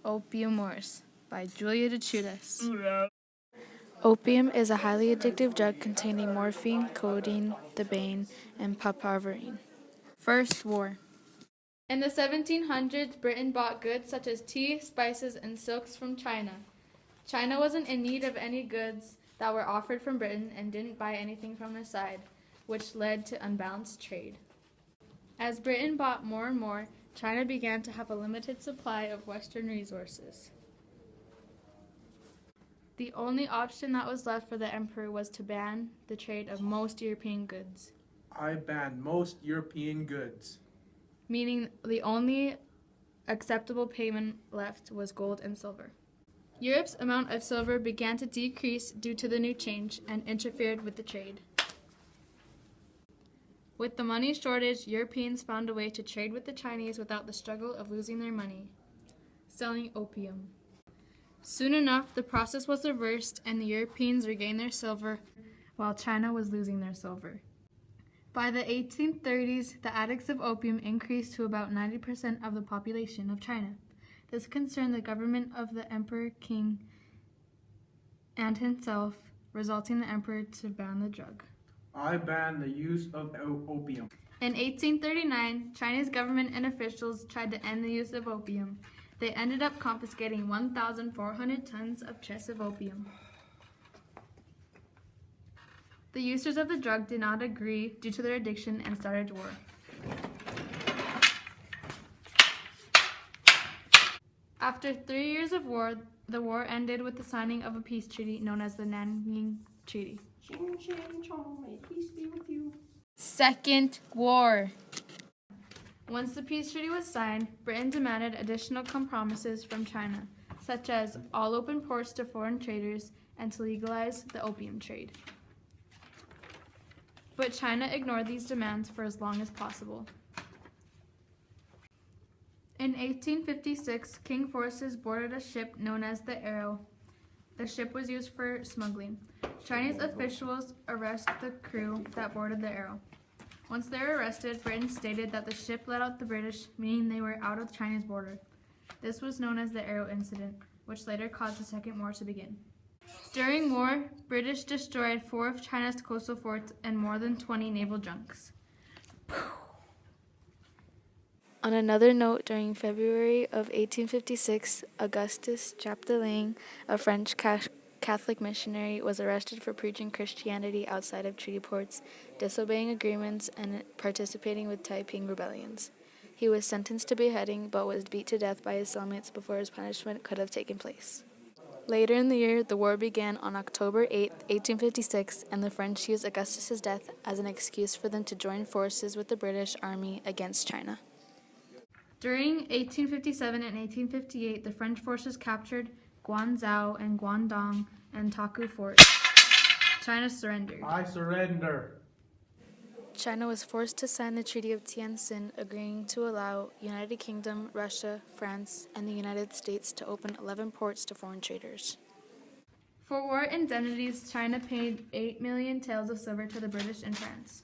Opium Wars by Deciutiis. Opium is a highly addictive drug containing morphine, codeine, thebaine, and papaverine. First War. In the 1700s, Britain bought goods such as tea, spices, and silks from China. China wasn't in need of any goods that were offered from Britain and didn't buy anything from their side, which led to unbalanced trade. As Britain bought more and more, China began to have a limited supply of Western resources. The only option that was left for the emperor was to ban the trade of most European goods. I ban most European goods. Meaning the only acceptable payment left was gold and silver. Europe's amount of silver began to decrease due to the new change and interfered with the trade. With the money shortage, Europeans found a way to trade with the Chinese without the struggle of losing their money: selling opium. Soon enough, the process was reversed and the Europeans regained their silver while China was losing their silver. By the 1830s, the addicts of opium increased to about 90% of the population of China. This concerned the government of the Emperor King and himself, resulting in the emperor to ban the drug. I ban the use of opium. In 1839, Chinese government and officials tried to end the use of opium. They ended up confiscating 1,400 tons of chests of opium. The users of the drug did not agree due to their addiction and started war. After 3 years of war, the war ended with the signing of a peace treaty known as the Nanjing Treaty. Ching, ching, chong, may peace be with you. Second War. Once the peace treaty was signed, Britain demanded additional compromises from China, such as all open ports to foreign traders and to legalize the opium trade. But China ignored these demands for as long as possible. In 1856, Qing forces boarded a ship known as the Arrow. The ship was used for smuggling. Chinese officials arrested the crew that boarded the Arrow. Once they were arrested, Britain stated that the ship let out the British, meaning they were out of the Chinese border. This was known as the Arrow Incident, which later caused the Second War to begin. During war, British destroyed 4 of China's coastal forts and more than 20 naval junks. On another note, during February of 1856, Augustus Chapdelaine, a French Catholic missionary, was arrested for preaching Christianity outside of treaty ports, disobeying agreements, and participating with Taiping rebellions. He was sentenced to beheading, but was beat to death by his cellmates before his punishment could have taken place. Later in the year, the war began on October 8, 1856, and the French used Augustus's death as an excuse for them to join forces with the British Army against China. During 1857 and 1858, the French forces captured Guangzhou and Guangdong and Taku forts. China surrendered. I surrender. China was forced to sign the Treaty of Tientsin, agreeing to allow United Kingdom, Russia, France, and the United States to open 11 ports to foreign traders. For war indemnities, China paid 8 million taels of silver to the British and France.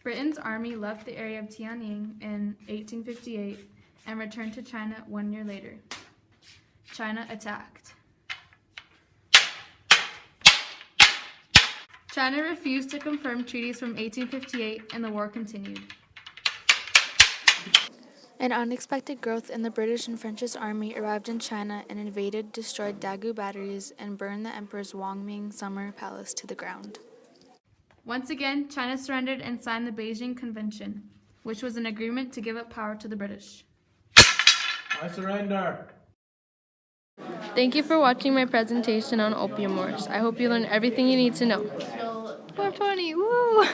Britain's army left the area of Tianjin in 1858 and returned to China 1 year later. China attacked. China refused to confirm treaties from 1858 and the war continued. An unexpected growth in the British and French's army arrived in China and invaded, destroyed Dagu batteries, and burned the Emperor's Wangming summer palace to the ground. Once again, China surrendered and signed the Beijing Convention, which was an agreement to give up power to the British. I surrender. Thank you for watching my presentation on Opium Wars. I hope you learned everything you need to know. 420, woo!